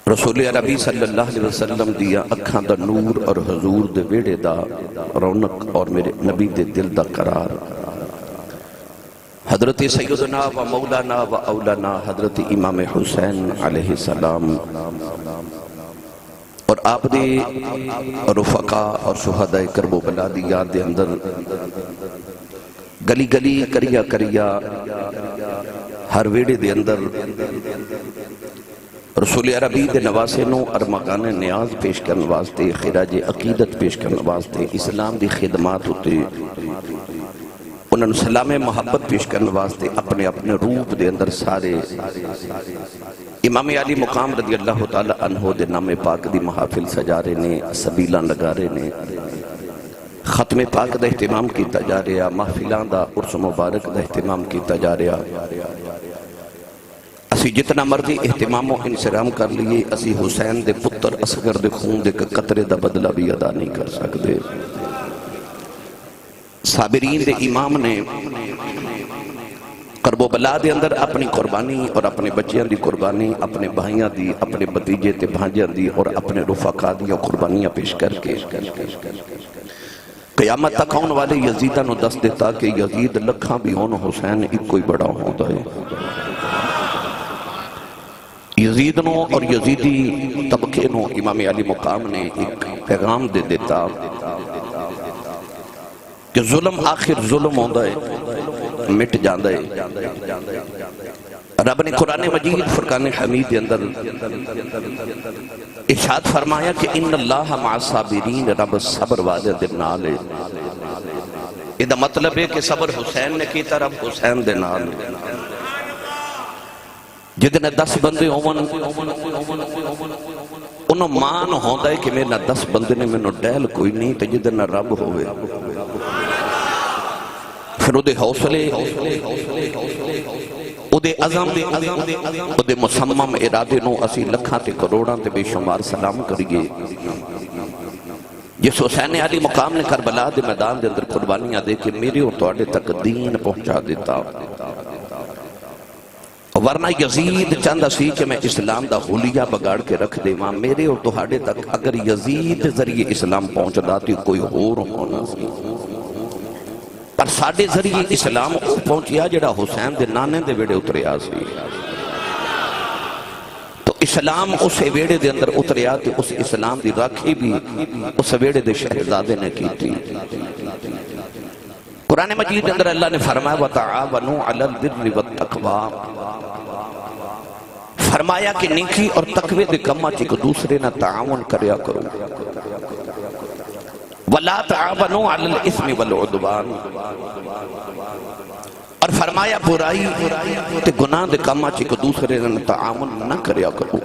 رسول عربی صلی اللہ علیہ وسلم دیا اکھاں دا نور اور حضور دے ویڑے دا رونق اور میرے نبی دے دل دا قرار حضرت سیدنا و مولانا و اولانا حضرت امام حسین علیہ السلام اور آپ دے رفقا اور شہداء کرب و بلا دی یاد دے اندر گلی گلی کریا کریا ہر ویڑے دے اندر رسول عربی دے نواسے نو ارمغان نیاز پیش کرنے واسطے خراج عقیدت پیش کرنے واسطے اسلام دی خدمات ہوتے انہوں نے سلام محبت پیش کرنے واسطے اپنے اپنے روپ دے اندر سارے امام علی مقام رضی اللہ تعالی عنہ دے نام پاک دی محافل سجارے نے سبیلہ لگارے نے ختم پاک دا اہتمام کیتا جا رہا محفلان دا عرص مبارک دا اہتمام کیتا جا رہا اسی جتنا مرضی اہتمام و انسرام کر لیے اسی حسین دے پتر اصغر دے خون دے قطرے دا بدلہ بھی ادا نہیں کر سکتے صابرین دے امام نے کرب و بلا دے اندر اپنی قربانی اور اپنے بچیاں دی قربانی اپنے بھائیاں دی اپنے بتیجے تے بھانجیاں دی اور اپنے رفقا دی قربانیاں پیش کر کے قیامت تک آن والے یزیدہ نو دست دیتا کہ یزید لکھاں بھی ہون حسین ایک کوئی بڑا ہوتا ہے یزید نو اور یزیدی طبقے نو امام علی مقام نے ایک پیغام دے دیتا کہ ظلم آخر ظلم ہوندہ ہے مٹ جاندہ ہے رب نے قرآن مجید فرقان حمید کے اندر ارشاد فرمایا کہ ان اللہ مع صابرین رب صبر والے دے نال ہے یہ دا مطلب ہے کہ صبر حسین نے کیتا رب حسین دے نال جدنے 10 بندے ہوون انہوں مان ہوندہ ہے کہ میرے 10 بندے نے میں ڈیل کوئی نہیں تو جدنے رب ہوئے پھر دے حوصلے دے عظم دے مسمم ارادے نو اسی لکھاں تے کروڑاں تے بے شمار سلام کریے جس حسین علی مقام نے کربلا دے میدان دے اندر قربانیاں دے کہ میرے اور توڑے تک دین پہنچا دیتا ورنہ یزید چاندہ سی کہ میں اسلام دا حلیہ بگاڑ کے رکھ دے ماں میرے اور توڑے تک اگر یزید ذریعے اسلام پہنچ داتی کوئی اور ہونا سی پر ساڑھے ذریعے اسلام پہنچیا جڑا حسین دے نانے دے ویڑے اتریا سی تو اسلام اس ویڑے دے اندر اتریا تو اس اسلام دی راکھی بھی اس ویڑے دے شہزادے نے کی تھی قرآن مجید اندر اللہ نے فرمایا وَتَعَاوَنُوا عَلَى الْبِرِّ وَالتَّقْوَى فرمایا کہ نیکی اور تقوی دے کمہ چکو دوسرے نہ تعاون کریا کرو وَلَا تَعَاوَنُوا عَلَى الْإِثْمِ وَالْعُدْوَانِ اور فرمایا برائی تے گناہ دے کمہ چکو دوسرے نہ تعاون نہ کریا کرو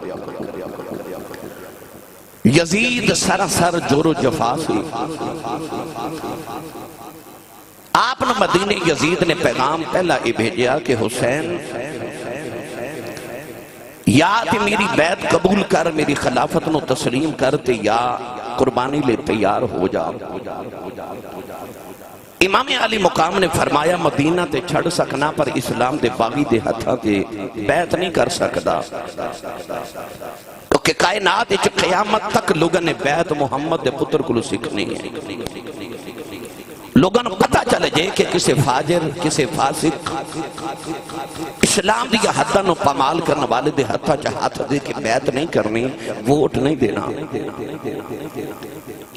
یزید سراسر جور و جفا سی آپ نے مدینہ یزید نے پیغام پہلا یہ بھیجیا کہ حسین یا تے میری بیعت قبول کر میری خلافت نو تسلیم کر تے یا قربانی لے تیار ہو جا امام علی مقام نے فرمایا مدینہ تے چھڑ سکنا پر اسلام دے باغی دے ہتھا تے بیعت نہیں کر سکتا کہ کائنات اچھ قیامت تک لوگوں نے بیعت محمد دے پتر کو سکھنی ہے لوگوں نے پتہ چلے جائے کہ کسے فاجر کسے فاسق اسلام دیا حدہ نو پامال کرنے والے دے حدہ چاہتا دے کہ بیعت نہیں کرنی ووٹ نہیں دینا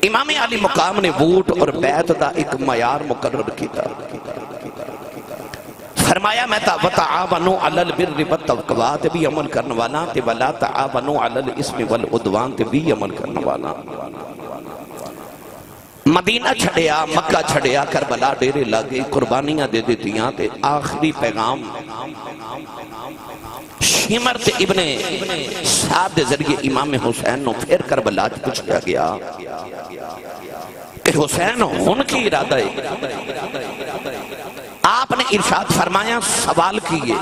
امام علی مقام نے ووٹ اور بیعت دا ایک معیار مقرر کیتا فرمایا میں وَتَعَاوَنُوا عَلَى الْبِرِّ وَالتَّقْوَىٰ تے بھی عمل کرنے والا تے وَلَا تَعَاوَنُوا عَلَى الْإِثْمِ وَالْعُدْوَانِ تے بھی عمل کرنے والا مدینہ چھڑیا مکہ چھڑیا کربلا ڈیرے لگے قربانیاں دے دیتیاں تے آخری پیغام شمر تے ابن سعد دے ذریعے امام حسین نو پھر کربلا پوچھا گیا کہ حسین ان کی ارادہ ہے آپ نے ارشاد فرمایا سوال کیے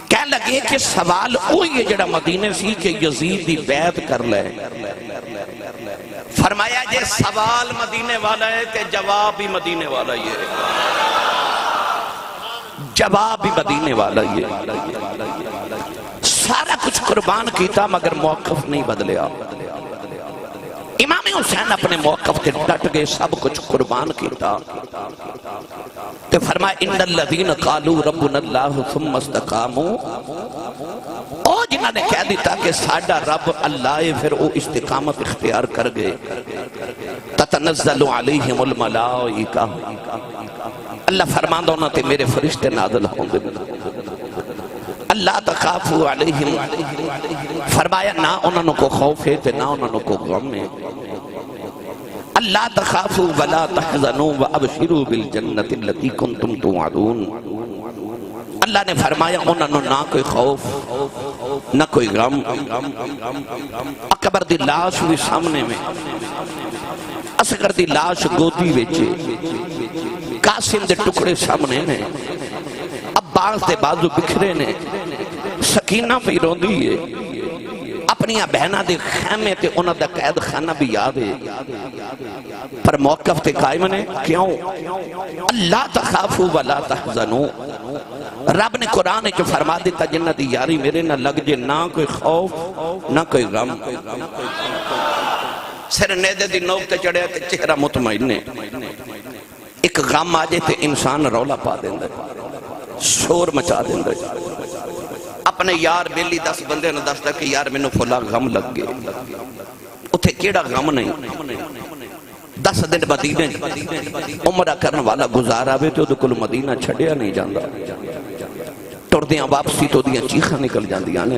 کہنے لگے کہ سوال ہوئی ہے جڑا مدینہ سی کہ یزید دی بیعت کر لے فرمایا جے سوال مدینے والا ہے تے جواب بھی مدینے والا ہی ہے جواب بھی مدینے والا ہی ہے سارا کچھ قربان کیتا مگر موقف نہیں بدلیا. امام حسین اپنے موقف تے ڈٹ گئے، سب کچھ قربان کیتا تے فرمایا ان الذین قالوا ربنا اللہ ثم استقاموا، او جنہاں نے کہہ دیتا کہ ساڈا رب اللہ ہے پھر وہ استقامت اختیار کر گئے. تتنزل علیہم الملائکہ، اللہ فرماندا انہاں تے میرے فرشتے نازل ہوندے. اللہ تخافوا علیہم، فرمایا نہ انہوں کو خوف ہے تے نہ انہوں کو غم ہے. اللہ تخافوا ولا تحزنوا وابشروا بالجنۃ التي کنتم توعدون. اللہ نے فرمایا انہوں نہ کوئی خوف نہ کوئی غم. اکبر دی لاش بھی سامنے میں، اصغر دی لاش گودی وچ، قاسم دے ٹکڑے سامنے نے، عباس دے بازو بکھرے نے، سکینہ پہ روندی ہے، اپنی بہنہ دے خیمے تے انہوں دا قید خانہ بھی یاد ہے، پر موقف تے قائم نے. کیوں؟ اللہ تخافوا ولا تحزنوا. رب نے قرآن جو فرما دیتا جنہ دی یاری میرے نہ لگ جے، نہ کوئی خوف نہ کوئی غم. سر نیدے دی نوک تے چڑھے تے چہرہ مطمئن نے. ایک غم آجے تے انسان رولا پا دیندے، شور مچا دیندے. اپنے یار بیلی 10 بندے نے دستا کہ یار میں نے فلا غم لگ گئے، اتھے کیڑا غم نہیں. 10 دن مدینہ عمرہ کرنے والا گزارا بے تو کل مدینہ چھڑیا نہیں جاندہ. ٹردیاں واپسی تو دیاں چیخاں نکل جاندیاں نے.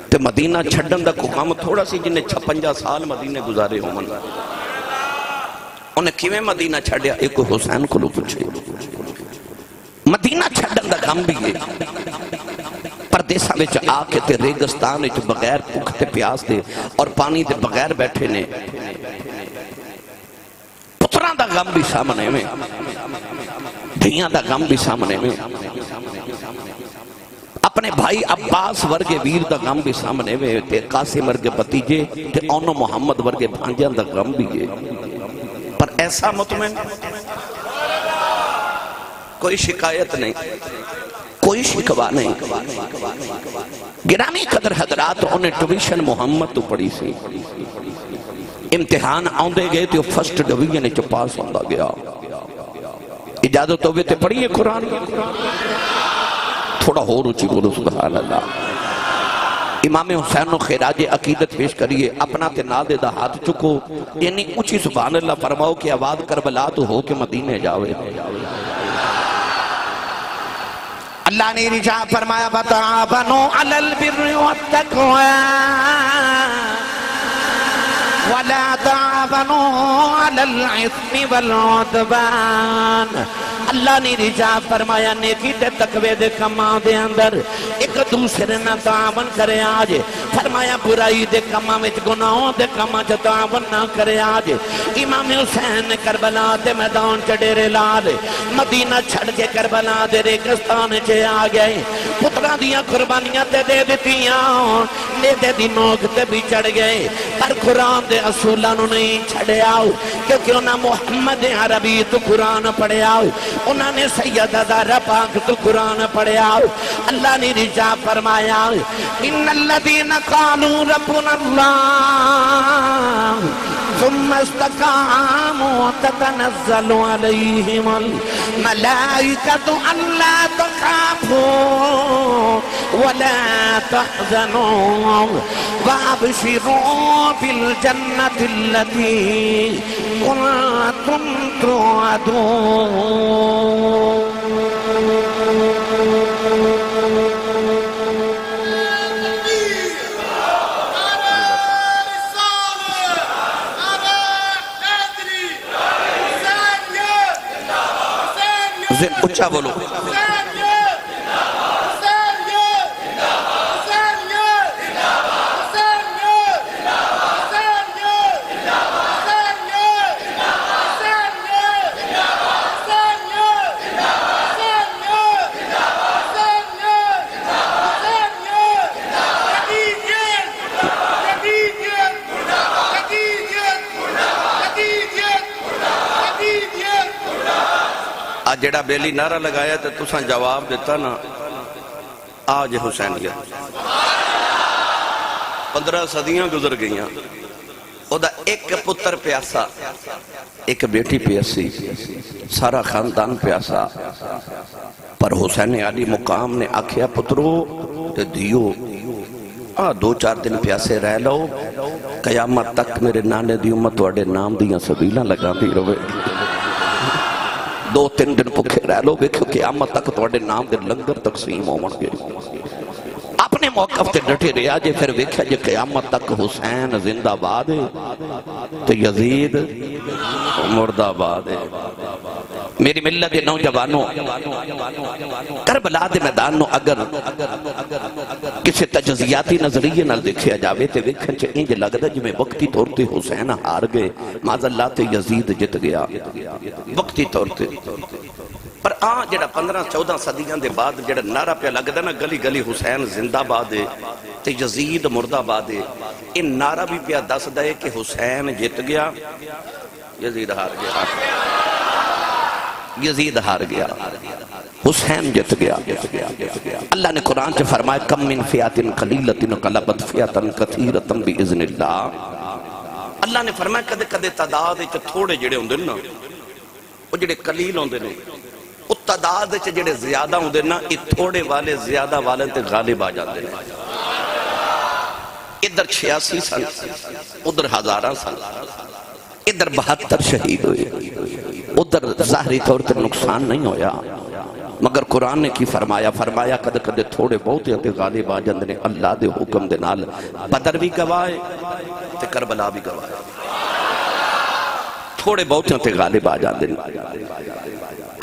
تے مدینہ چھڑن دا کو غم تھوڑا سی جنہیں 56 سال مدینہ گزارے ہوں. انہیں کیویں مدینہ چھڑیا؟ ایک حسین کو لو پوچھے. مدینہ چھڑن دا غم بھی ہے. پردیسہ میں آ کے تے ریگستان میں بغیر بھوک تے پیاس دے اور پانی دے بغیر بیٹھے نے. پتران دا غم بھی سامنے میں، دھیاں دا غم بھی سامنے میں، اپنے بھائی عباس ورگے ویر دا غم بھی سامنے میں، تے قاسم ورگے بتیجے تے اونو محمد ورگے بھانجیاں دا غم بھی ہے. پر ایسا مطمئن، کوئی شکایت نہیں، کوئی شکوا نہیں. گرامی قدر حضرات انہیں ٹویشن محمد تو پڑھی سی. امتحان آندے گئے تو فرسٹ ڈویژن چ پاس ہوندا گیا. اجازت ہوئے تے پڑھیے قرآن. تھوڑا ہو روچی بولو سبحان اللہ. امام حسین خراج عقیدت پیش کریے. اپنا تے نادے دا ہاتھ چکو، یعنی اونچی سبحان اللہ فرماؤ کہ آواز کربلا تو ہو کے مدینے جاوے. اللہ نے رجاء فرمایا وَتَعَاوَنُوا عَلَى الْبِرِّ وَالتَّقْوَى وَلَا تَعَاوَنُوا عَلَى الْإِثْمِ وَالْعُدْوَانِ. اللہ نے رجاء فرمایا نیکی تے تقوی دے کماں دے اندر ایک دوسرے نہ تعاون کرے آج. فرمایا برائی دے کماں وچ گناہوں دے کماں چ تعاون نہ کرے آج. امام حسین نے کربلا دے میدان چ ڈیرے لا دے، مدینہ چھڑ کے کربلا دے ریگستان چ آ گئے. پتراں دیاں قربانیاں تے دے دتیاں، نیدے دی نوک تے بھی چڑھ گئے، پر قرآن دے اصولاں نوں نہیں چھڑیا کیونکہ انہاں محمد عربی تو قرآن پڑھیا، انہوں نے سیدہ زہرا پاک تو قرآن پڑھیا. اللہ نے رجاء فرمایا ان الذین قالوا ربنا اللہ ثم استقاموا تتنزل علیہم الملائکۃ الا تخافوا ولا تحزنوا وابشروا بالجنۃ التي کنتم توعدون. اچھا بولو. جڑا بیلی نعرہ لگایا تو تساں جواب دیتا نا، آج حسینیت 15 صدیاں گزر گئیاں او دا ایک پتر پیاسا ایک بیٹی پیاسی سارا خاندان پیاسا پر حسین علی مقام نے آکھیا پترو تے دیو 2-4 دن پیاسے رہ لو قیامت تک میرے نانے دی امت وڈے نام دیاں سبیلاں لگا دی روے 2-3 دن پکھے رہ لو گے کیونکہ قیامت تک توڑے نام دے لنگر تقسیم ہون گے اپنے موقف تے ڈٹے رہا جے پھر ویکھیا جے قیامت تک حسین زندہ باد ہے تو یزید مردہ باد ہے میری ملت نوجوانوں کربلا دے میدان اگر کسی تجزیاتی نظریے نال دیکھیا جاوے تے ویکھن چ انج لگدا جویں وقتی طور تے حسین ہار گئے معاذ اللہ تے یزید جت گیا وقتی طور تے پر جڑا 15-14 صدیاں دے بعد جڑا نعرہ پہ لگدا نا گلی گلی حسین زندہ باد ہے تے یزید مردہ باد ہے یہ نعرہ بھی پہ دسدا ہے کہ حسین جت گیا یزید ہار گیا یزید ہار گیا حسین جت گیا اللہ نے قرآن سے فرمایا کم من فیات قلیلت قلبت فیاتا کثیرتا باذن اللہ اللہ نے فرمایا کدے کدے تعداد وچ تھوڑے جڑے ہوندے نا وہ جڑے قلیل ہوندے نے وہ تعداد وچ جڑے زیادہ ہوندے نا یہ تھوڑے والے زیادہ والے تے غالب آ جاندے نے ادھر 86 سن ادھر ہزاراں سن ادھر 72 شہید ہوئے ادھر ظاہری طور پر نقصان نہیں ہویا مگر قرآن نے کی فرمایا کد کد تھوڑے بہت ہوتے غالب آ جاندے نے اللہ دے حکم دے نال بدر بھی گواہ تے کربلا بھی گواہ تھوڑے بہت ہوتے غالب آ جاندے نے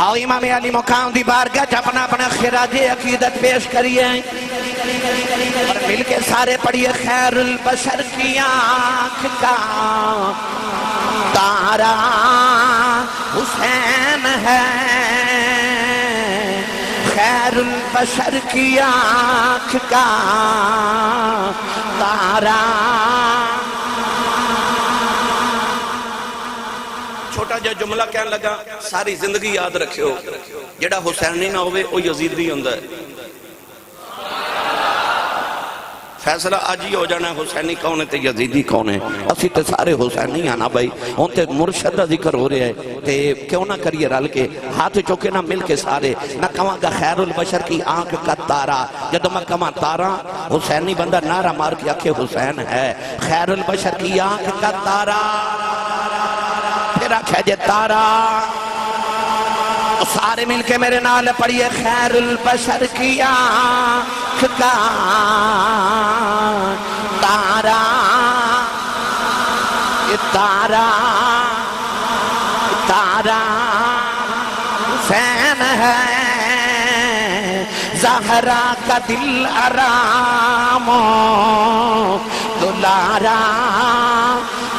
آؤ امام علی مقام دی بارگاہ اپنا اپنا خراج عقیدت پیش کریے اور مل کے سارے پڑھیے خیر البشر کی آنکھ کا تارا حسین ہے خیر البشر کی آنکھ کا تارا چھوٹا جا جملہ کہنے لگا ساری زندگی یاد رکھے ہو جڑا حسینی نہ ہوئے وہ یزیدی ہوندہ ہے فیصلہ آج ہی ہو جانا ہے حسینی کون ہے تے یزیدی کون ہے اسی تے سارے حسینی آنا بھائی ان تے مرشد ذکر ہو رہے ہیں تے کیوں نہ کریے رل کے ہاتھ چوکے نہ مل کے سارے نہ کہاں گا خیر البشر کی آنکھ کا تارا جدو میں کہاں تارا حسینی بندہ نعرہ مار کے آکھے حسین ہے خیر البشر کی آنکھ کا تارا پھر آکھے جے تارا سارے مل کے میرے نال پڑھیے خیر البشر کی آنکھ کا تارا تارا تارا حسین ہے زہرا کا دل آرام دلارا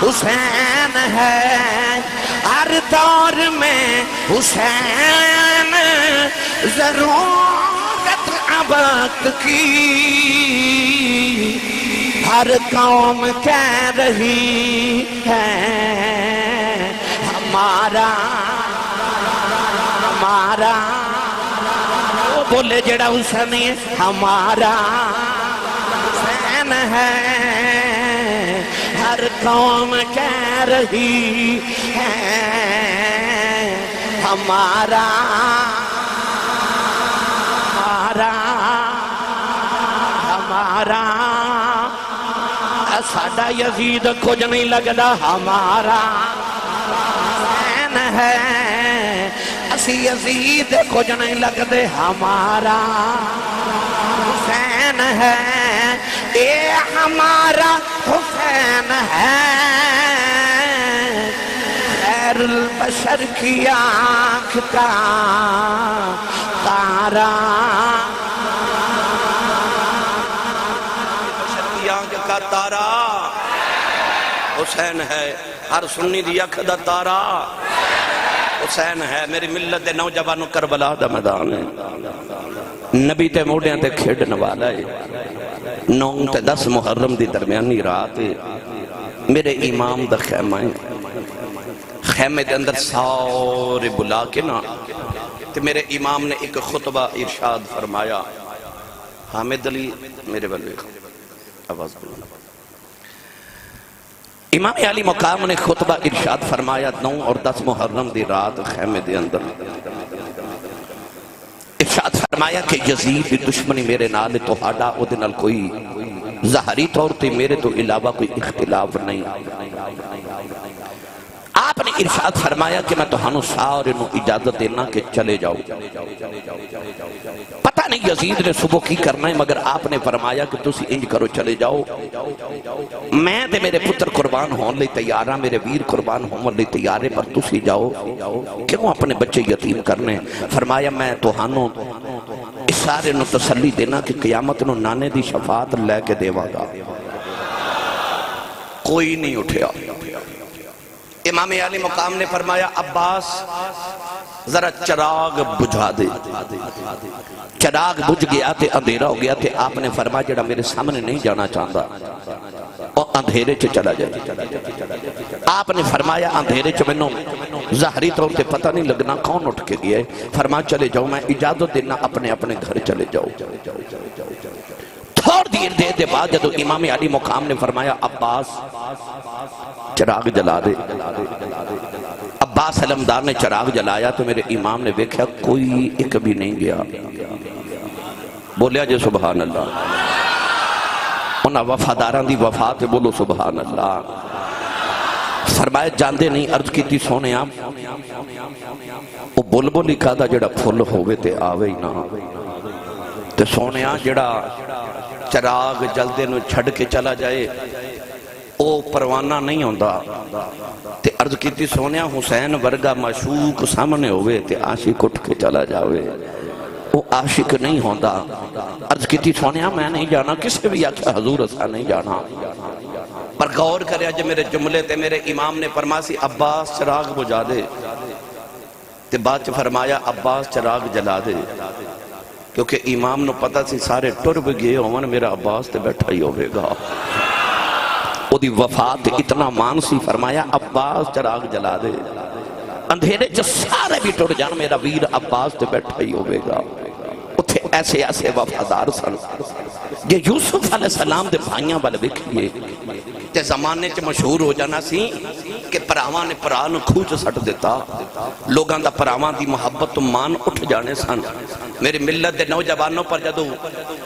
حسین ہے ہر دور میں حسین ضرورت وقت کی ہر قوم کہہ رہی ہے ہمارا وہ بولے جڑا حسین ہے ہمارا حسین ہے ہر قوم کہہ رہی ہے ہمارا ساڈا یزید کچھ نہیں لگدا ہمارا حسین ہے اسی یزید کچھ نہیں لگدے ہمارا حسین ہے اے ہمارا حسین ہے خیر البشر کی آنکھ کا تارا کا تارا حسین ہے ہر سنی دی اکھ دا تارا حسین ہے میری ملت دے نوجوانوں کربلا دا میدان ہے نبی تے موڑیاں تے کھیڑن والا ہے 9 تے 10 محرم دی درمیانی رات ہے میرے امام دا خیمہ ہے خیمے دے اندر سارے بلا کے نا تے میرے امام نے ایک خطبہ ارشاد فرمایا حامد علی میرے بلوے آواز بلند. امام علی مقام نے خطبہ ارشاد فرمایا 9 اور 10 محرم دی رات خیمے دے اندر ارشاد فرمایا کہ یزید دی دشمنی میرے نال تہاڈا او دے نال کوئی ظاہری طور تے میرے تو علاوہ کوئی اختلاف نہیں. آپ نے ارشاد فرمایا کہ میں تہانوں سارے نو اجازت دینا کہ چلے جاؤ. پتہ نہیں یزید نے صبح کی کرنا ہے مگر آپ نے فرمایا کہ تسی انج کرو چلے جاؤ. میں تے میرے پتر قربان ہون لئی تیار ہاں, میرے ویر قربان ہون لئی تیار ہے, پر تسی جاؤ کیوں اپنے بچے یتیم کرنے. فرمایا میں تہانوں سارے نو تسلی دینا کہ قیامت نو نانے دی شفاعت لے کے دیوا گا. کوئی نہیں اٹھیا. امام علی مقام نے فرمایا عباس ذرا چراغ بجھا دے. چراغ بجھ گیا تے اندھیرا ہو گیا تے آپ نے فرمایا جڑا میرے سامنے نہیں جانا چاہتا اور اندھیرے چ چلا جائے. آپ نے فرمایا اندھیرے چ میں ظاہری طور تے پتہ نہیں لگنا کون اٹھ کے گیا ہے. فرمایا چلے جاؤ, میں اجازت دینا اپنے اپنے گھر چلے جاؤ. تھوڑ دیر دے بعد جدو امام علی مقام نے فرمایا عباس چراغ جلا دے. عباس علمدار نے چراغ جلایا تو میرے امام نے دیکھا کوئی ایک بھی نہیں گیا. بولیا جے سبحان اللہ. انہاں وفاداران دی وفات بولو سبحان اللہ. فرمایا جاندے نہیں, عرض کی تھی سونے آپ وہ بلبل ہی کہا جڑا پھل ہوئے تے آوے ہی نہ. تے سونے جڑا چراغ جلدے نو چھڑ کے چلا جائے او پروانہ نہیں ہوندا. تے عرض کیتی سونیا حسین ورگا معشوق سامنے ہوئے تے عاشق اٹھ کے چلا جاوے او عاشق نہیں ہوندا. عرض کیتی سونیا میں نہیں جانا, کسے بھی آکھا حضور اسا نہیں جانا. پر غور کریا جو میرے جملے تے میرے امام نے فرماسی عباس چراغ بجھا دے. تے بعد چ فرمایا عباس چراغ جلا دے, کیونکہ امام نو پتہ سی سارے ٹر بھی گئے ہون, میرا عباس تے بیٹھا ہی ہوئے گا. او دی وفات اتنا مان سی. فرمایا عباس چراغ جلا دے, اندھیرے جو سارے بھی ٹر جان, میرا ویر عباس تے بیٹھا ہی ہوئے گا. اتھے ایسے ایسے وفادار سن. یہ یوسف علیہ السلام دے بھائیاں والے بکھئے تے زمانے چ مشہور ہو جانا سی کہ پراواں نے پران کھوچ سٹ دیتا. لوگاں دا پراواں دی محبت تو مان اٹھ جانے سن. میری ملت دے نوجوانوں پر جدو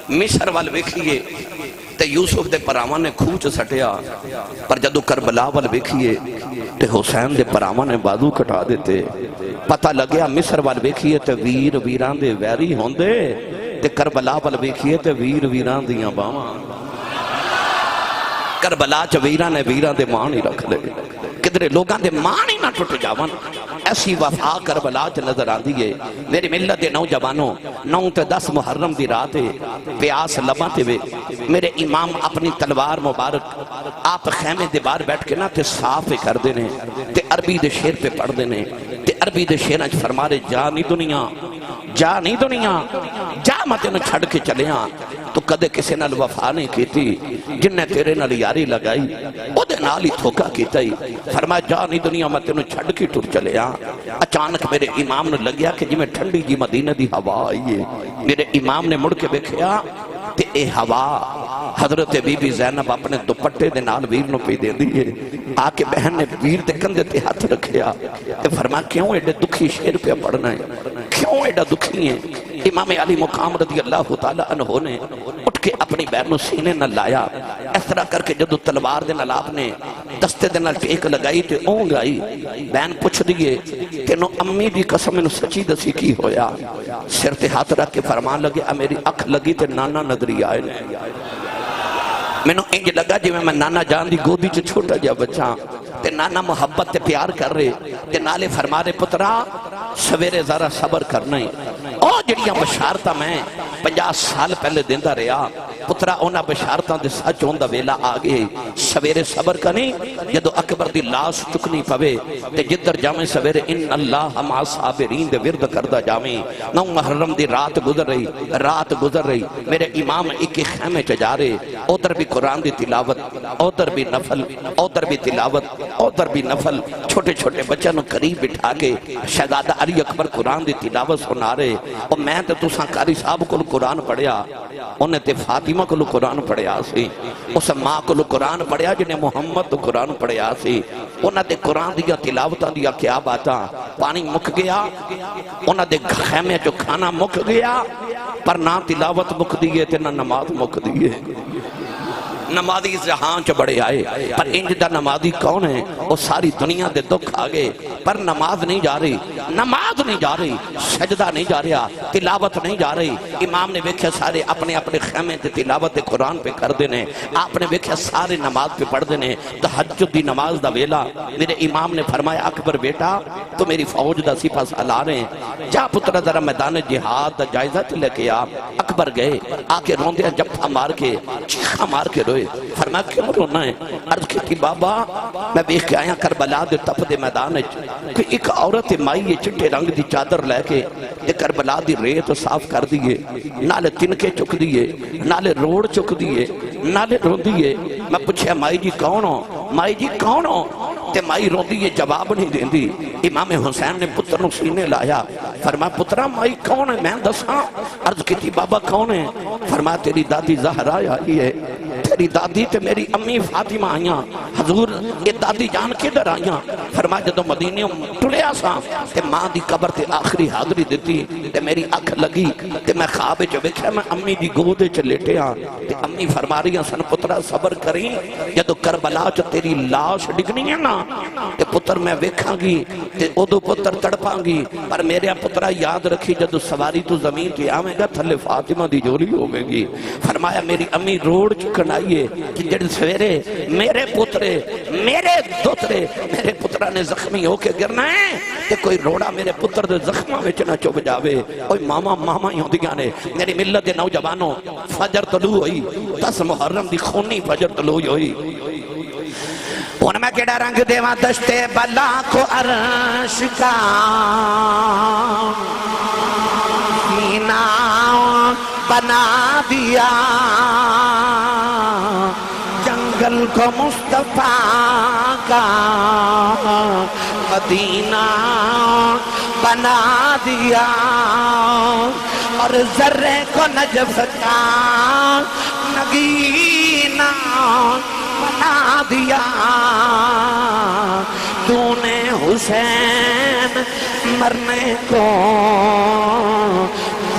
مصر وال ویکھیے تے یوسف دے پراواں نے کھوچ سٹیا, پر جدو کربلا وال ویکھیے تے حسین دے پراواں نے بازو کٹا دیتے. پتہ لگیا مصر وال ویکھیے تے ویر ویران دے ویری ہوندے, تے کربلا وال ویکھیے تے ویر ویران دیاں باواں. کربلا چ ویران نے ویران دے مان ہی رکھ لے, کدھرے لوگاں دے مان ہی نہ ٹوٹ جاون. ایسی وفا کربلا چ نظر آندی ہے. میری ملت دے نوجوانوں 9 تے 10 محرم دی رات پیاس لباں تے وے میرے امام اپنی تلوار مبارک آپ خیمے دے باہر بیٹھ کے نا تے صاف کر دینے تے عربی دے شعر پہ پڑھ دینے تے عربی دے شعر وچ فرما رہے جا نہیں دنیا, جا نہیں دنیا, جا میں تینوں چھڑ کے چلیاں. تو کدے کسی نال وفا نہیں کیتی, جن نے تیرے نال یاری لگائی او دے نال ہی دھوکا کیتا ہی. فرمایا جا نہیں دنیا, میں تینوں چھڑ کے ٹر چلے آ. اچانک میرے امام نے لگیا کہ جی میں ٹھنڈی جی مدینہ دی ہوا آئی ہے. میرے امام نے مڑ کے دیکھیا تے اے ہوا حضرت بی بی زینب اپنے دوپٹے دے نال ویر نو پی دے دیئے. آ کے بہن نے ویر دے کندھے تے ہاتھ رکھیا تے فرمایا کیوں ایڈے دکھی شعر پہ پڑھنا ہے, کیوں ایڈا دکھی ہے. امام علی مقام رضی اللہ تعالیٰ عنہ نے اٹھ کے اپنی بہن نو سینے نہ لایا. اس طرح کر کے جدو تلوار دے نال آپ نے دستے دے نال ٹیک لگائی تے اونگ آئی. بہن پوچھ دیئے کہ نو امی دی قسم نو سچی دسی کی ہویا. سر تے ہاتھ رکھ کے فرمان لگے میری اکھ لگی تے نانا نظری آئے نے. میں نو انج لگا جی میں نانا جان دی گودی چ چھوٹا جا بچہ تے نانا محبت تے پیار کر رہے تے نالے فرما رہے پترا سویرے ذرا صبر کرنا ہے. او جڑیاں بشارتاں میں 50 سال پہلے دیندہ رہا پترا اونا بشارتاں دے سچ ہوندا ویلا آگے. سویرے صبر کریں جدو اکبر دی لاش چکنی پوے تے جدر جامیں سویرے ان اللہ مع صابرین دے ورد کردہ جامیں. 9 محرم دی رات گزر رہی میرے امام ایک خیمے چ جا رہے, ادھر بھی قرآن دی تلاوت, ادھر بھی نفل, ادھر بھی تلاوت. ادھر بھی نفل چھوٹے چھوٹے بچوں نو قریب بٹھا کے شہزادہ علی اکبر قرآن دی تلاوت سنا رہے اور میں تے تساں قاری صاحب کو قرآن پڑھیا انہیں تے فاطمہ کو قرآن پڑھیا سی اس ماں کو قرآن پڑھیا جنہیں محمد تو قرآن پڑھیا سی انہیں تے قرآن دیا تلاوتاں دیا کیا باتاں پانی مک گیا انہیں تے خیمے جو کھانا مک گیا پر نہ تلاوت مک دیئے تے نہ نماز مک دیئے نمازی جہان چ بڑے آئے پر انج دا نمازی کون ہے وہ ساری دنیا دے دکھ آگے پر نماز نہیں جا رہی نماز نہیں جا رہی سجدہ نہیں جا رہا تلاوت نہیں جا رہی امام نے ویکھیا سارے اپنے اپنے خیمے تے تلاوت قرآن پہ کر دینے آپ نے ویکھیا سارے نماز پہ پڑھ دینے تہجد دی نماز دا ویلا میرے امام نے فرمایا اکبر بیٹا تو میری فوج دا سپاہ سالار ہیں جا پتر ذرا میدان جہاد دا جائزہ لے کے آ اکبر گئے آ کے روندے جپھا مار کے چیخا مار کے روئے فرمایا کیوں رونا ہے عرض کی بابا میں بیخ کے آیا کربلا دے تپ دے میدان کہ ایک عورت مائی چٹے رنگ دی چادر لے کے کربلا دی ریت صاف کر دیئے نالے تنکے چک دیئے نالے روڑ چک دیئے نالے رو دیئے میں پوچھے مائی جی کون ہو مائی جی کون ہو تے مائی رو دیئے جواب نہیں دیں دی امام حسین نے پتر نو سینے لایا فرمایا پترہ مائی کون ہے میں دساں عرض کی تھی بابا کون ہے فرمایا تیری دادی زہرا آئی ہے تیری دادی تے میری امی فاطمہ آئیاں حضور یہ دادی جان کے در آئیاں فرمایا جدو مدینہ ٹلیا سا تے ماں دی قبر تے آخری حاضری دیتی تے میری اکھ لگی تے میں خواب جو ویکھیا میں امی دی گودے چ لیٹے ہاں تے امی فرما رہی ہیں سن پترہ صبر کریں جدو کربلا چ تیری لاش ڈگنی ہے نا تے پتر میں ویکھاں گی تے ادو پتر تڑپاں گی پر میرے پترہ یاد رکھی جدو سواری تو زمین تے آویں گا تھلے فاطمہ دی جوڑی ہوگی گی فرمایا میری امی روڑ چکن آئیے کہ جڑ سویرے میرے پترے میرے دوترے میرے پترہ نے زخمی ہو کے گرنا ہے تے کوئی روڑا میرے پتر دے زخمہ میں چنا چوب جاوے کوئی ماما ہی ہوں دیگانے میری ملت دے نوجوانوں فجر طلوع ہوئی 10 محرم دی خونی فجر طلوع ہوئی ان میں کیڑا رنگ دیوان دشتے بلا کو عرش کا سینہ بنا دیا جنگل کو مصطفیٰ کا مدینہ بنا دیا اور ذرے کو نجف کا نگینہ بنا دیا تو نے حسین مرنے کو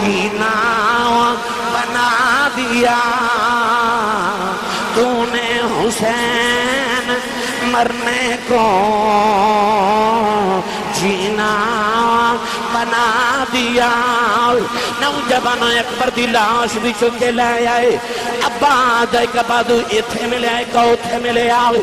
جینا بنا دیا تو نے حسین مرنے کو جینا بنا دیا نوجوانوں اکبر دی لاش بھی چکے لے آئے ابا دائی کا بادو ایتھے ملے آئے کوتھے ملے آئے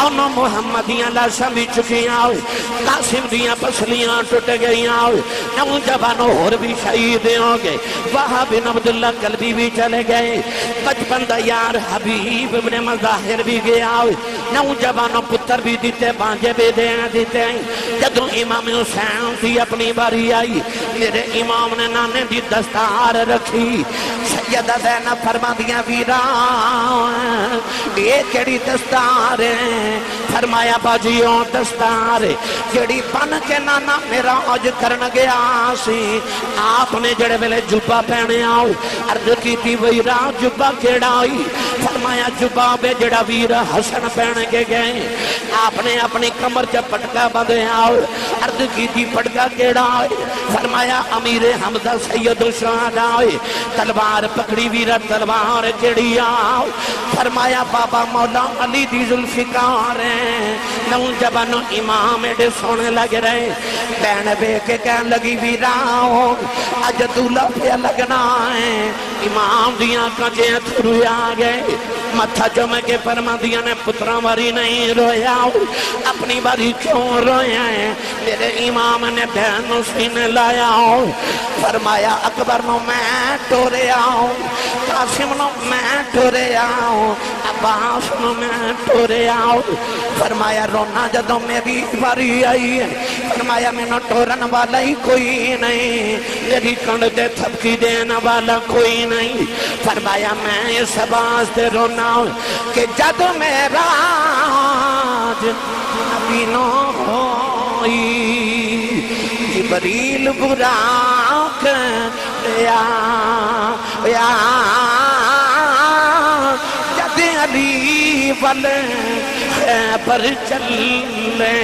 انہوں محمدیاں لاشاں بھی چکی آئے قاسم دیاں پسلیاں ٹوٹ گئی آئے نوجوانوں اور بھی شہید ہوں گے وہاں بن عبداللہ قلبی بھی چلے گئے بچپن دا یار حبیب ابن مظاہر بھی گیا آئے نوجوانوں پتر بھی دیتے بانجے بھی دیتے ہیں جدو امام حسین تھی اپنی باری آئی میرے امام نے نانے دی دستار رکھی سیدہ زینب فرما دیا ویران یہ کیڑی دستار ہے فرمایا باجیوں دستار کیڑی بن کے نانا میرا آج کرن گیا سی آپ نے جڑے ویلے جبا پہنے آؤ عرض کی تھی ویران جبا کیڑا آئی فرمایا جبا بے جڑا ویر حسن پہنے کے گئے آپ نے اپنی کمر جب پٹکا بندے آؤ عرض کی تھی پٹکا کیڑا آئی فرمایا امیر حمزہ سید الشہداء آئے تلوار پکڑی ویرہ تلوار کیڑی آؤ فرمایا بابا مولا علی دی ذوالفقار ہیں نوجوانوں امام ایڈے سونے لگ رہے بین بے کے کہن لگی ویراؤں اج دولہ پہ لگنا ہے امام دیاں کجے تھرو آگئے متھا جمع کے فرما دیا نے پترہ واری نہیں رویا اپنی باری کیوں رویا ہے میرے امام نے بہن سینے لایا فرمایا اکبر نو میں ٹورے آؤں قاسم نو میں ٹورے آؤں عباس نو میں ٹورے آؤں فرمایا رونا جدوں میری باری آئی ہے فرمایا میں نو ٹورن والا ہی کوئی نہیں، میری کنڈ دے تھپکی دینا والا کوئی نہیں۔ فرمایا میں اس واسطے رونا کہ جد میرا نبی نو ہوئی، جبریل براق یا جد علی والے خیبر چلے،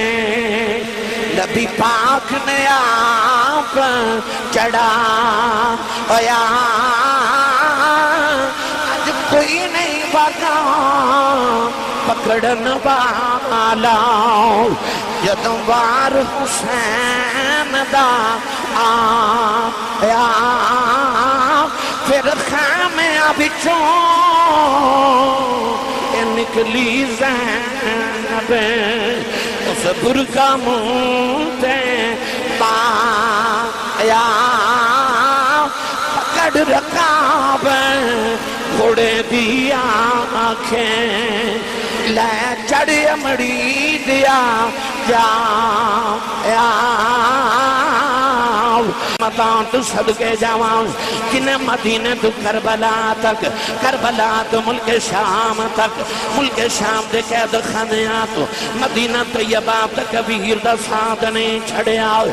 نبی پاک نے آپ چڑھا یا آج کوئی نہیں بھاگا پکڑن والا، جدوں وار حسین دا آیا پھر خیمیاں بچوں نکلی زینب، اس برکا مونتے پایا، پکڑ رکاب گھوڑے دیا آنکھیں، لے چڑھ امڑی دیا جایا، مطان تو صدقے جاؤں کنہیں مدینے تو کربلا تک، کربلا تو ملک شام تک، ملک شام دے قید خانیاں تو مدینہ طیبہ تک ویر دا ساتھ نہیں چھڑے آؤ،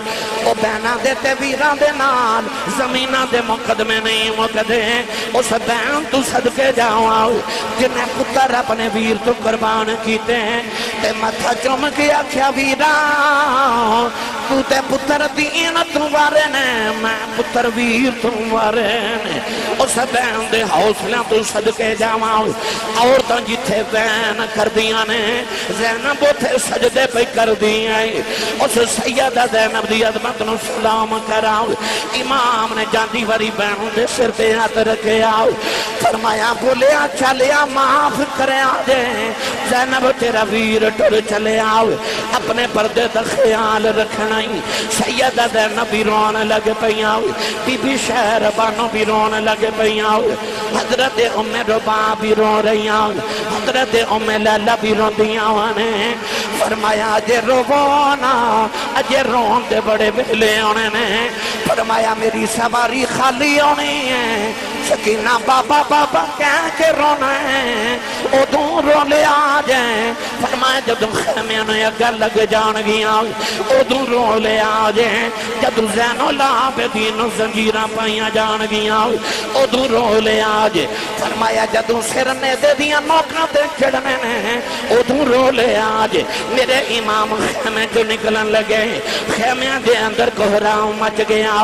او بینہ دیتے ویران دے نال زمینہ دے مقدمے نہیں مقدے، اس بین تو صدقے جاؤں جنہیں پتر اپنے ویر تو قربان کیتے ہیں، تے متھا چوم کیا کیا ویران تو تے پتر دین تمہارے نے، میں پتر ویر تمہارے نے، اس بین دے حوصلہ تو صدقے جاؤں، عورتاں جتھے بین کر دیا نے، زینب تھے سجدے پہ کر دیا، اس سیدہ زینب دی عظمت نو سلام کراؤ، امام نے جاندی وری بین دے سر پہ ہاتھ رکھے آؤ، فرمایا بولیا چلیا معاف کرے آجے، زینب تیرا ویر ٹر چلے آؤ، اپنے پردے دا خیال رکھنا، سیدہ زینب بھی رونے لگے پیاؤ، بی بی شہر بانو بھی رونے لگے پیاؤ، حضرت ام ربا بھی رو رہیاں، حضرت ام لیلہ بھی رو دیاں نے، فرمایا اجے رونا اجے رون دے بڑے بہلے ہونے نے، فرمایا میری سواری خالی ہونی ہے، سکینہ بابا بابا کہہ کے رونا ہے، ادھوں رو لے آجیں، فرمایا جدوں خیمیاں نے اگر لگ جان گیا ادھوں رو لے آجیں، جدوں زین العابدین زنجیرہ پائیاں جان گیا ادھوں رو لے آجیں، فرمایا جدوں سرنے دے دیا نوکرہ دے چڑھنے نے ادھوں رو لے آجیں، میرے امام خیمے جو نکلن لگے، خیمیاں دے اندر کوہراؤں مچ گیا،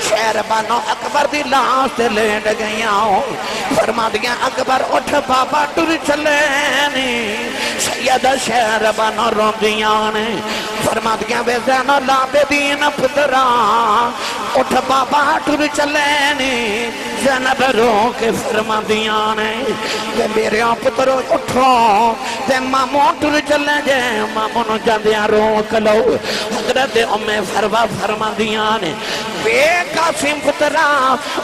شہر بانو اکبر دی لاس تے لیٹ گیا، فرما دیا اکبر اٹھ بابا ٹر چلے نی، سیدہ شہر بانو رو دیا نے، فرما دیا بے زین العابدین پترا اٹھ بابا ٹر چلے نی، زینب رو کے فرما دیا نے کہ میرے پترو اٹھو تے ماموں ٹر چلے جے، ماموں نو جاندیاں روک لو، حضرت ام فروا فرما دیا نے بے قاسم پترا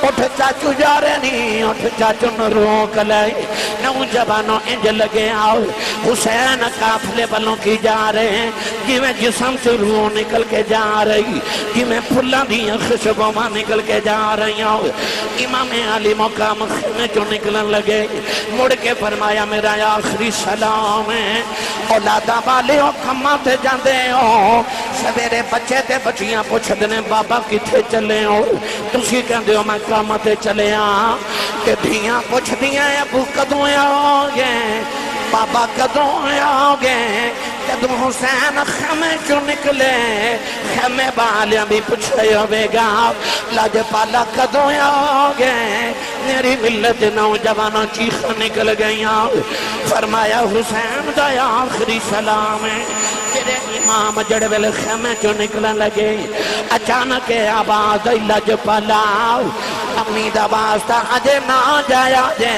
اٹھ چاچو جا رہے نہیں، اٹھ چاچو نو روک لائے، نوجوانوں انج لگے آؤ، حسین قافلے بلوں کی جا رہے ہیں، جویں جسم سے روح نکل کے جا رہی، جویں پھلاں دیاں خوشبواں نکل کے جا رہی ہوں، امام علی مقام خیمے جو نکلن لگے، مڑ کے فرمایا میرا آخری سلام ہے، اولادہ والے ہو کھماں تے جاندے ہو، سویرے بچے تے بچیاں پوچھ دنے بابا کتھے چلے ہو، تسی کہندے ہو میں کام تے چلے آں، کہ دھیاں پوچھ دیاں ابو کدوں آؤگے، بابا کدوں آؤگے، جدوں حسین خیمے کیوں نکلے، خیمے بالیاں بھی پوچھے ہوئے گا، لاج پالا کدوں آؤگے، میری ملت نوجوانوں چیخ نکل گئیاں، فرمایا حسین دا آخری سلام ہے، میرے امام جڑویل خیمے کیوں نکلن لگے، اچانک آواز لاج پالا، امی دا واسطہ اجے نہ جایا جے،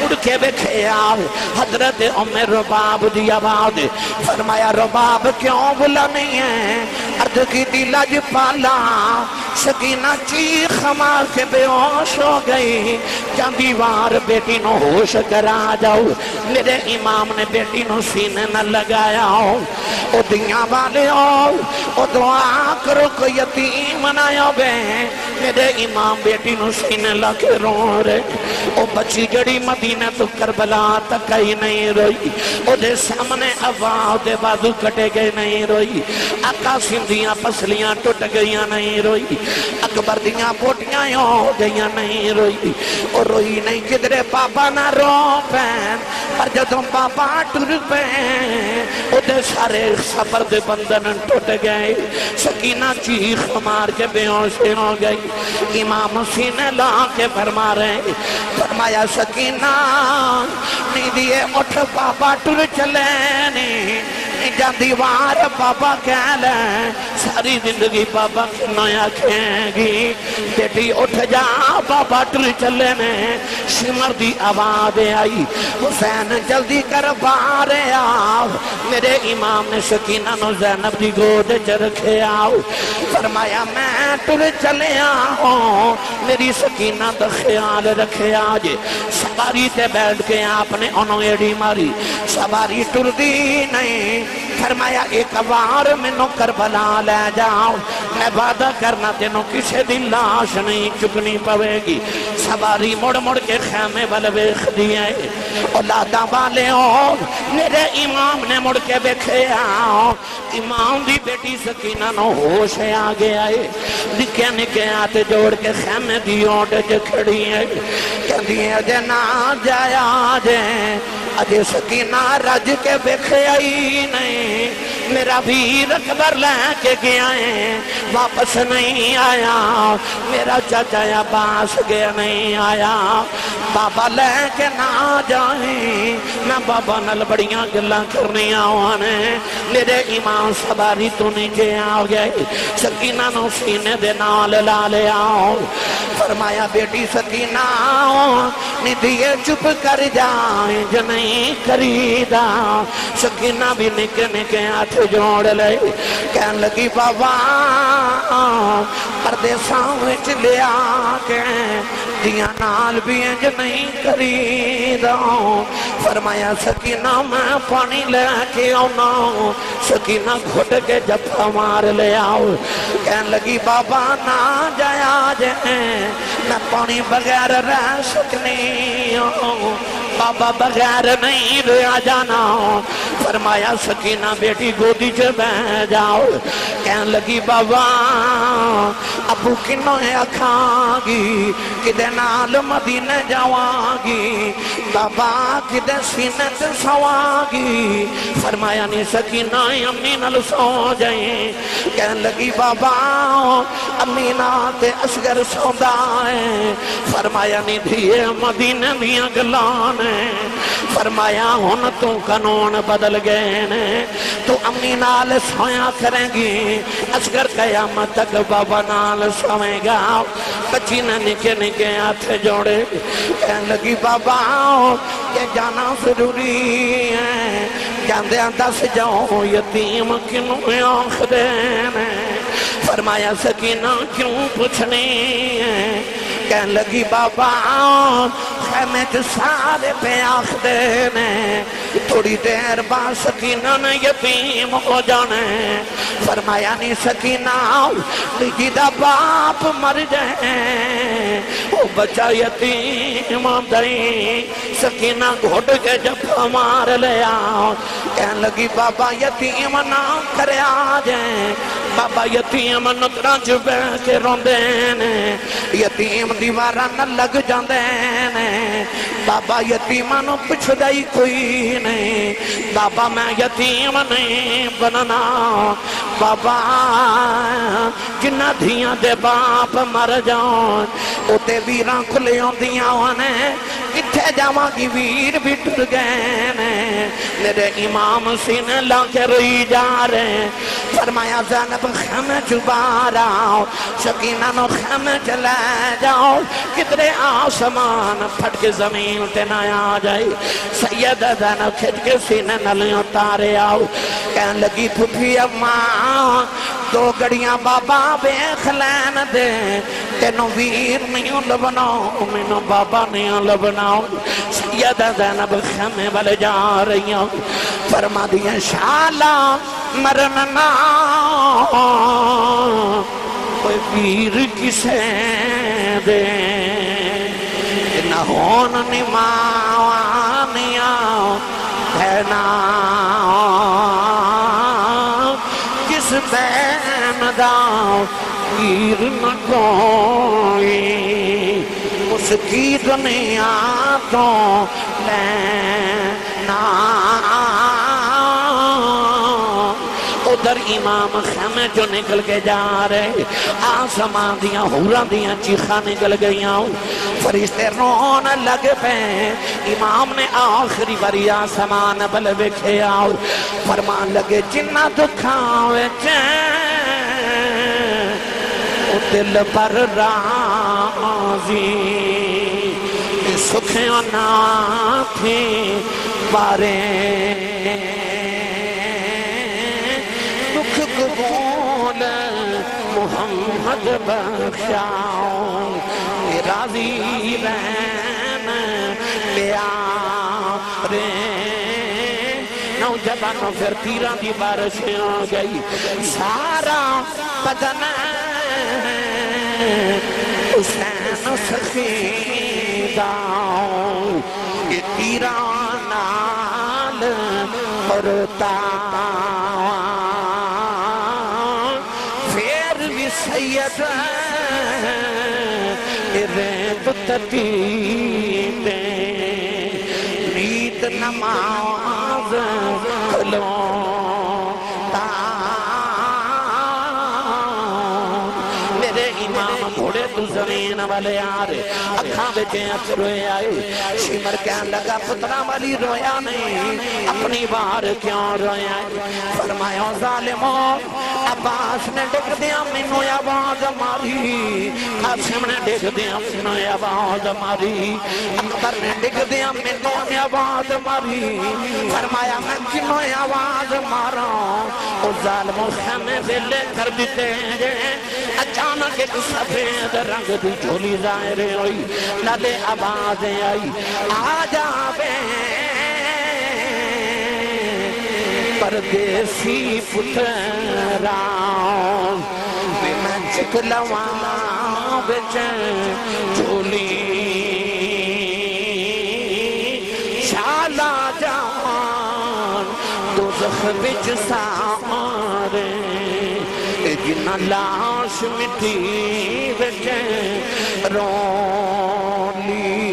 اڑ کے بکھے آو، حضرت ام رباب دی آواز، فرمایا رباب کیوں بلا نہیں ہے، عرض کی دی لاج پالا، سکینہ چیخ مار کے بے ہوش ہو گئی جاندی وار بیٹی نو ہوش کرا جاؤ میرے امام نے بیٹی نو سینے نہ لگایا او دیاں والے او دعا کرو کو یتیم نہ بے میرے امام بیٹی نو سینے لگے رو رہے او بچی جڑی مدینہ تو کربلا تک ہی نہیں روئی او دے سامنے آواز دے بازو کٹے گئے نہیں روئی آقا سندیاں پسلیاں ٹوٹ گئیاں نہیں روئی اکبر دیاں بوٹیاں ہو گئیاں نہیں روئی اور روئی نہیں کدرے پاپا نہ رو پین پر جدوں پاپا ٹر پین او دے سارے سفر دے بندن ٹوٹ گئے سکینہ چیخ مار کے بے ہوش ہو گئی امام سینے لا کے فرما رہے فرمایا سکینہ نہیں دیے اٹھ پاپا ٹر چلے نہیں جان دیوار بابا کہہ لیں ساری زندگی بابا کنایا کہیں گی بیٹی اٹھ جا بابا ٹر چلے میں شمر دی آواز آئی حسین جلدی کر بارے آؤ میرے امام نے سکینہ نو زینب دی گود چرکھے آؤ فرمایا میں ٹر چلے آؤں میری سکینہ دا خیال رکھے آجے سواری تے بیٹھ کے آپ نے انہوں ایڈی ماری سواری ٹر دی نہیں فرمایا ایک بار منو کربلا لے جاؤ میں وعدہ کرنا تینوں کسے دن لاش نہیں چکنی پوے گی سواری مڑ مڑ کے خیمے والویخ دیئے اولادہ والے ہو میرے امام نے مڑ کے بیکھے آؤ امام دی بیٹی سکینہ نو ہوش آگے آئے نکے نکے آتے جوڑ کے خیمے دی اوٹے جو کھڑی ہے کہ دیئے اجے نہ جایا جائے اجے سکینہ رج کے بیکھے آئی نہیں میرا بھی اکبر لے کے گیا ہے واپس نہیں آیا میرا چاچا عباس گیا نہیں آیا بابا لے کے نہ جائیں میں بابا نل بڑیاں گلاں کرنی آوانے میرے امام سواری تو نیچے آ گئے سکینہ نو سینے دے نال لالے آؤ فرمایا بیٹی سکینہ ندیے چپ کر جائیں جو نہیں کریدا سکینہ بھی نکے نکے ہاتھ جوڑ لے کہن لگی بابا پردیساں وچ لے آکے دیاں نال بھی انج نہیں کریدا فرمایا سکینہ میں پانی لے کے آنا سکینہ گھٹ کے جپا مار لے آؤ کہن لگی بابا نہ جایا جائیں میں پانی بغیر رہ سکنی ہوں بابا بغیر نہیں رہا جانا فرمایا سکینہ بیٹی گودی چے بہ جاؤ کہن لگی بابا ابو کنوں ہے اکھاں گی کدے نال مدینہ جاواں گی بابا کدے سینے تے سواں گی فرمایا نہیں سکینہ امی نال سو جائیں کہن لگی بابا امی نال اصغر سوندا ہے فرمایا نہیں دھیے مدینہ دیاں گلان فرمایا ہن تو قانون بدل گئے نے تو امی نال سویا کریں گی اصغر قیامت تک بابا نال سوئے گا بچی نے نکے نکے ہاتھ جوڑے کہنے لگی بابا یہ جانا ضروری ہے جاندے دس جاؤ یتیم کنوں آنکھ دینے فرمایا سکینہ کیوں پوچھنی ہے کہنے لگی بابا خیمت سارے پہ آنکھ دینے تھوڑی دیر بعد سکینہ نے یتیم ہو جانے فرمایا نہیں سکینہ جیدہ باپ مر جائیں وہ بچہ یتیم دیں سکینہ گھٹ کے جب مار لے آؤ کہنے لگی بابا یتیم نہ کرے آ جائیں بابا یتیم نترا جبے کے روندے یتیم دیوارہ نہ لگ جاندے بابا یتیمہ نو پچھ دائی کوئی نہیں بابا میں یتیم نہیں بننا بابا جنہ دھیاں دے باپ مر جاؤں اتے ویراں کھلے ہوں دیاں ہونے کتھے جاواں کی ویر بھی ٹر گئے میرے امام سینے لانکے رہی جا رہے فرمایا زینب خیمے چھپا رہا سکینہ نو خیمے چلے جاؤ کتنے آسمان پھٹ کے زمین تے نہ آ جائے سید زینب کھچ کے سینے نلیوں تارے آؤ کہنے لگی پھپھی اماں دو گڑیاں بابا بیخ لین دے تینوں ویر نہیں لبنا مینوں بابا نہیں لبنا سیدہ زینب خیمے والے جا رہی ہوں فرما دیا شالا مرننا کوئی ویر کسے دے نہ ہون نماوانیاں بہنا کس بین دا ویر نہ کوئی اس کی دنیا تو لینا ادھر امام خیمے جو نکل کے جا رہے آسمان دیاں حوران دیاں چیخاں نکل گئیاں فرشتے رون لگ پہ امام نے آخری باری آسمان بل بکھے آؤ فرمان لگے جنہ دکھاوے او دل پر راضی سکھیاں نہ تھی بارے قبول محمد بخشاؤ راضی رہن پیارے نوجوانوں پھر تیران دی بارش آ گئی سارا بدن حسین سخیدہ یہ تیران نال پرتا سید ریت تتیب نیت نماز کھلوتا میرے امام گھوڑے تو زمین والے آرے اکھاں بچے اچھ روئے آئے شمر کہن لگا پترہ والی رویا نہیں اپنی بار کیوں رویا فرمایا ظالموں عباس نے ڈگ دیا منو آواز ماری قاسم نے ڈگ دیا منو آواز ماری اکبر نے ڈگ دیا منو آواز ماری فرمایا میں کنو آواز مارا او ظالموں خیمے سے لے کر دیتے ہیں اچانک ایک سفید رنگ دی جھولی ظاہر ہوئی لدے آوازیں آئی آجا بے پردیسی پتراؤں بے میں چکلواں بچیں جھولی شالا جوان دوزخ بچ سارے جنہ لاش مٹی بچیں رولی